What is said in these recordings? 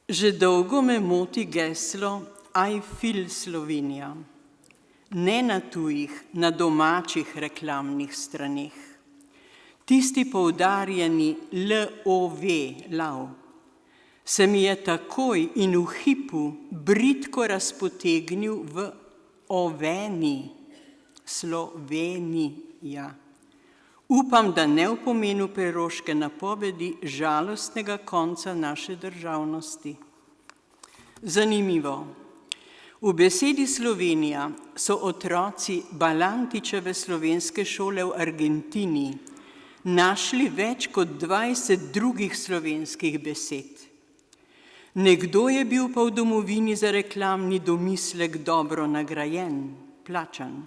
Že dolgo me moti geslo I feel Slovenija. Ne na tujih, na domačih reklamnih straneh. Tisti poudarjeni LOV, lav, se mi je takoj in v hipu bridko razpotegnil v oveni, Slovenija. Upam, da ne v pomenu preroške napovedi žalostnega konca naše državnosti. Zanimivo. V besedi Slovenija so otroci Balantičeve slovenske šole v Argentini našli več kot 20 drugih slovenskih besed. Nekdo je bil pa v domovini za reklamni domislek dobro nagrajen, plačan,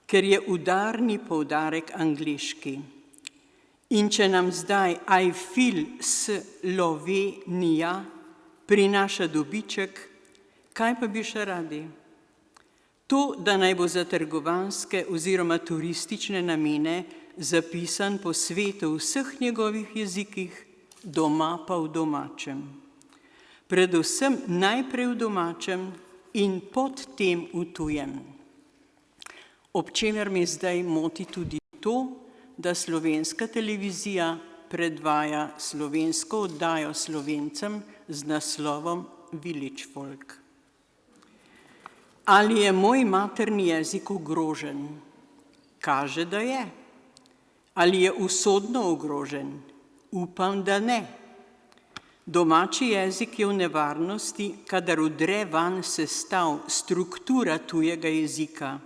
ker je udarni poudarek angleški. In če nam zdaj I feel Slovenija prinaša dobiček, kaj pa bi še radi? To, da naj bo za trgovanske oziroma turistične namene zapisan po svetu v vseh njegovih jezikih, doma pa v domačem. Predvsem najprej v domačem in potem v tujem. Ob čemer me zdaj moti tudi to, da slovenska televizija predvaja slovensko oddajo Slovencem z naslovom Village Folk. Ali je moj materni jezik ogrožen? Kaže, da je. Ali je usodno ogrožen? Upam, da ne. Domači jezik je v nevarnosti, kadar vdre vanj sestav, struktura tujega jezika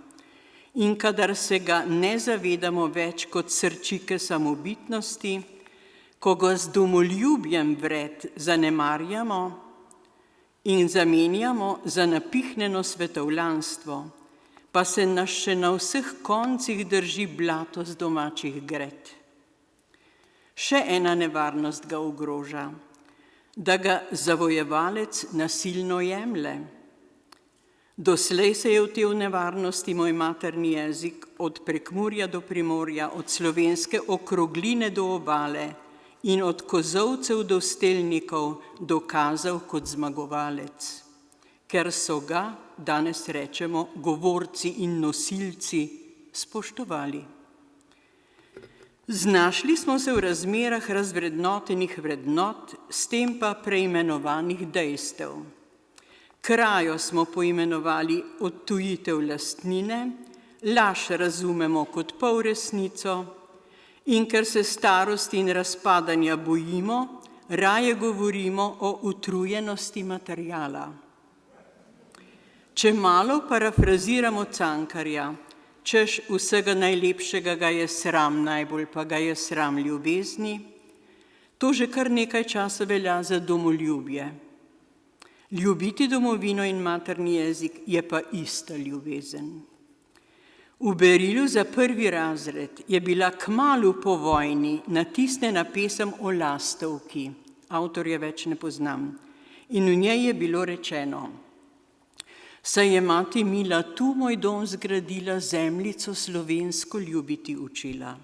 in kadar se ga ne zavedamo več kot srčike samobitnosti, ko ga z domoljubjem vred zanemarjamo in zamenjamo za napihnjeno svetovljanstvo, pa se nas še na vseh koncih drži blato z domačih gred. Še ena nevarnost ga ogroža, da ga zavojevalec nasilno jemlje. Doslej se je v tej nevarnosti moj materni jezik od Prekmurja do Primorja, od slovenske okrogline do obale in od kozolcev do stelnikov dokazal kot zmagovalec, ker so ga, danes rečemo, govorci in nosilci spoštovali. Znašli smo se v razmerah razvrednotenih vrednot, s tem pa preimenovanih dejstev. Krajo smo poimenovali odtujitev lastnine, laž razumemo kot polresnico in ker se starosti in razpadanja bojimo, raje govorimo o utrujenosti materiala. Če malo parafraziramo Cankarja, češ vsega najlepšega ga je sram, najbolj pa ga je sram ljubezni, to že kar nekaj časa velja za domoljubje. Ljubiti domovino in materni jezik je pa ista ljubezen. V berilu za 1. razred je bila kmalu po vojni natisnjena pesem o lastovki, avtorja več ne poznam, in v njej je bilo rečeno: saj je mati mila tu moj dom zgradila, zemljico slovensko ljubiti učila.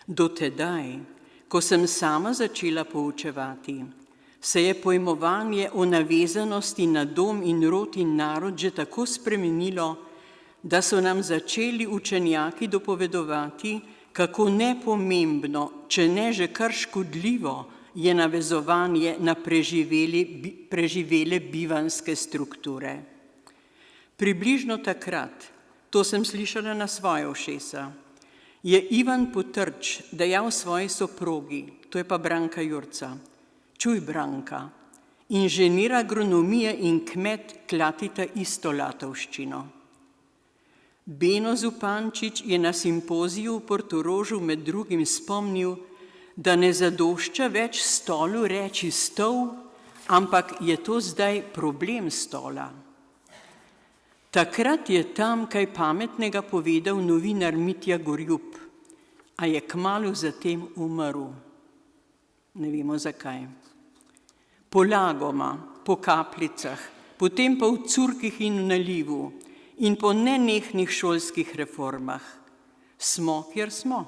Do tedaj, ko sem sama začela poučevati, se je pojmovanje o navezanosti na dom in rod in narod že tako spremenilo, da so nam začeli učenjaki dopovedovati, kako nepomembno, če ne že kar škodljivo, je navezovanje na preživele bivanjske strukture. Približno takrat, to sem slišala na svoje ušesa, je Ivan Potrč dejal svoji soprogi, to je pa Branka Jurca: čuj, Branka, inženir agronomije in kmet klatita isto latovščino. Beno Zupančič je na simpoziju v Portorožu med drugim spomnil, da ne zadošča več stolu reči stol, ampak je to zdaj problem stola. Takrat je tam kaj pametnega povedal novinar Mitja Gorjup, a je kmalu zatem umrl. Ne vemo zakaj. Polagoma, po kapljicah, potem pa v curkih in v nalivu in po nenehnih šolskih reformah. Smo, kjer smo.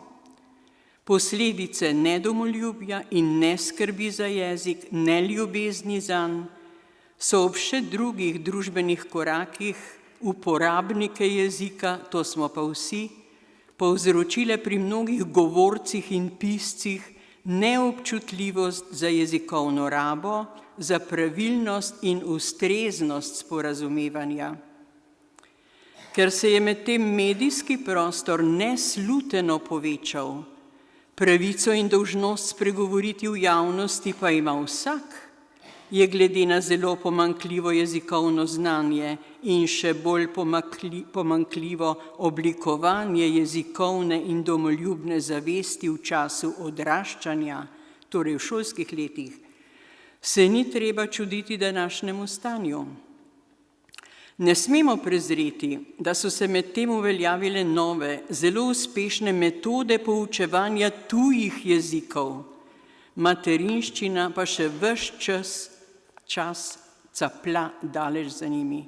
Posledice nedomoljubja in neskrbi za jezik, neljubezni zanj, so ob še drugih družbenih korakih uporabnike jezika, to smo pa vsi, povzročile pri mnogih govorcih in piscih neobčutljivost za jezikovno rabo, za pravilnost in ustreznost sporazumevanja. Ker se je medtem medijski prostor nesluteno povečal, pravico in dolžnost spregovoriti v javnosti pa ima vsak, je glede na zelo pomanjkljivo jezikovno znanje in še bolj pomanjkljivo oblikovanje jezikovne in domoljubne zavesti v času odraščanja, torej v šolskih letih, se ni treba čuditi današnjemu stanju. Ne smemo prezreti, da so se medtem uveljavile nove, zelo uspešne metode poučevanja tujih jezikov, materinščina pa še ves čas caplja daleč za njimi.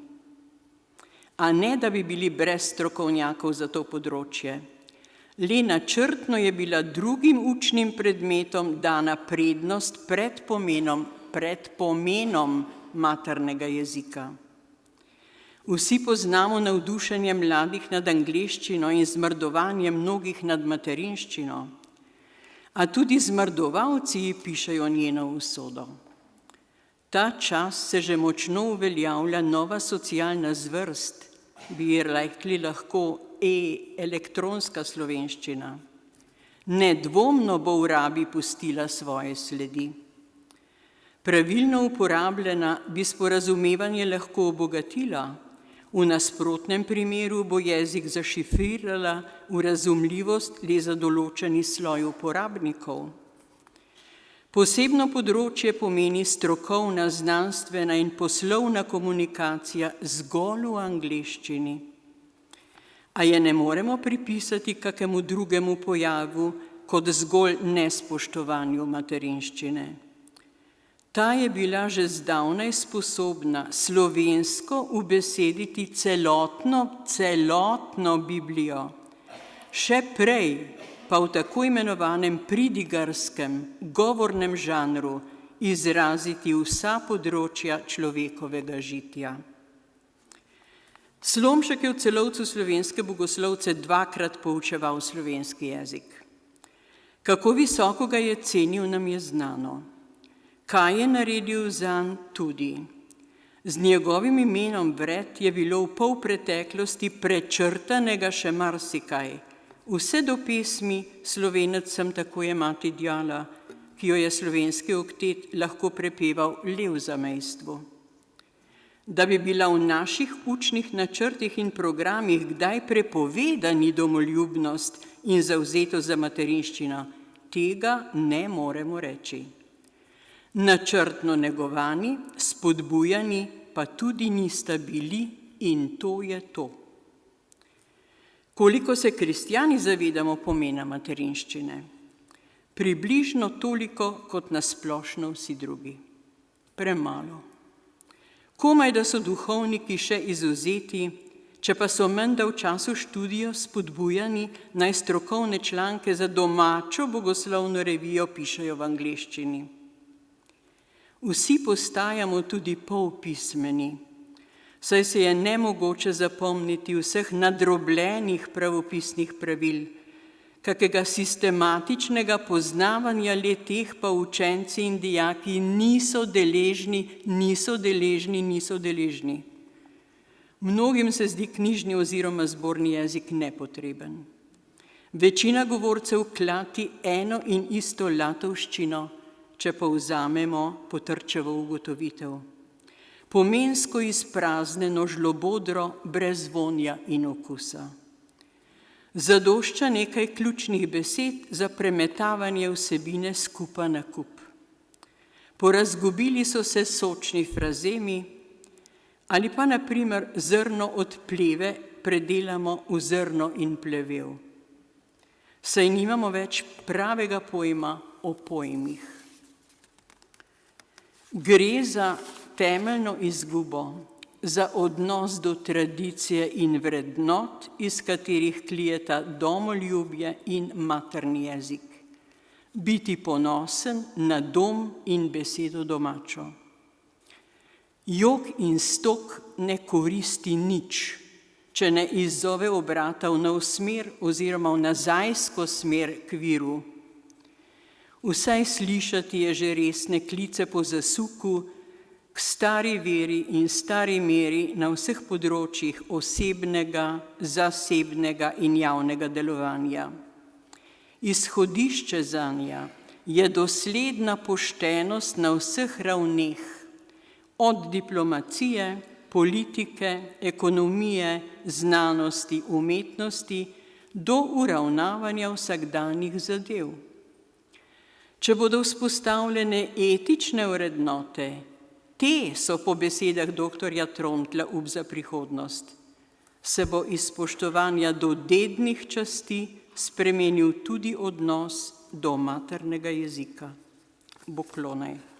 A ne, da bi bili brez strokovnjakov za to področje. Le načrtno je bila drugim učnim predmetom dana prednost pred pomenom maternega jezika. Vsi poznamo navdušenje mladih nad angleščino in zmrdovanje mnogih nad materinščino, a tudi zmrdovalci pišejo njeno usodo. Ta čas se že močno uveljavlja nova socialna zvrst, bi rekli lahko elektronska slovenščina. Nedvomno bo v rabi pustila svoje sledi. Pravilno uporabljena bi sporazumevanje lahko obogatila, v nasprotnem primeru bo jezik zašifrirala v razumljivost le za določeni sloj uporabnikov. Posebno področje pomeni strokovna, znanstvena in poslovna komunikacija zgolj v angleščini. A je ne moremo pripisati kakemu drugemu pojavu kot zgolj nespoštovanju materinščine. Ta je bila že zdavnaj sposobna slovensko ubesediti celotno Biblijo, še prej pa v tako imenovanem pridigarskem, govornem žanru izraziti vsa področja človekovega žitja. Slomšek je v Celovcu slovenske bogoslovce dvakrat poučeval slovenski jezik. Kako visoko ga je cenil, nam je znano. Kaj je naredil zanj tudi? Z njegovim imenom vred je bilo v polpreteklosti prečrtanega še marsikaj. Vse do pesmi Slovenec sem, tako je mati djala, ki jo je slovenski oktet lahko prepeval le v zamejstvu. Da bi bila v naših učnih načrtih in programih kdaj prepovedani domoljubnost in zavzetost za materinščino, tega ne moremo reči. Načrtno negovani, spodbujani pa tudi nista bili in to je to. Koliko se kristjani zavedamo pomena materinščine? Približno toliko, kot na splošno vsi drugi. Premalo. Komaj, da so duhovniki še izvzeti, če pa so menda v času študija spodbujani, naj strokovne članke za domačo bogoslovno revijo pišejo v angleščini. Vsi postajamo tudi polpismeni, saj se je nemogoče zapomniti vseh nadrobljenih pravopisnih pravil, kakega sistematičnega poznavanja le-teh pa učenci in dijaki niso deležni. Mnogim se zdi knjižni oziroma zborni jezik nepotreben. Večina govorcev klati eno in isto latovščino, če povzamemo Potrčevo ugotovitev. Pomensko izpraznjeno žlobodro, brez vonja in okusa. Zadošča nekaj ključnih besed za premetavanje vsebine skupa na kup. Porazgubili so se sočni frazemi ali pa na primer zrno od pleve predelamo v zrno in plevel. Saj nimamo več pravega pojma o pojmih. Gre za temeljno izgubo, za odnos do tradicije in vrednot, iz katerih klijeta domoljubje in materni jezik. biti ponosen na dom in besedo domačo. Jok in stok ne koristi nič, če ne izzove obrata v nov smer oziroma v nazajsko smer k viru. Vsaj slišati je že resne klice po zasuku k stari veri in stari meri na vseh področjih osebnega, zasebnega in javnega delovanja. Izhodišče zanje je dosledna poštenost na vseh ravneh, od diplomacije, politike, ekonomije, znanosti, umetnosti do uravnavanja vsakdanjih zadev. Če bodo vzpostavljene etične vrednote, te so po besedah dr. Trontla up za prihodnost, se bo iz spoštovanja do dednih časti spremenil tudi odnos do maternega jezika. Bog klonaj.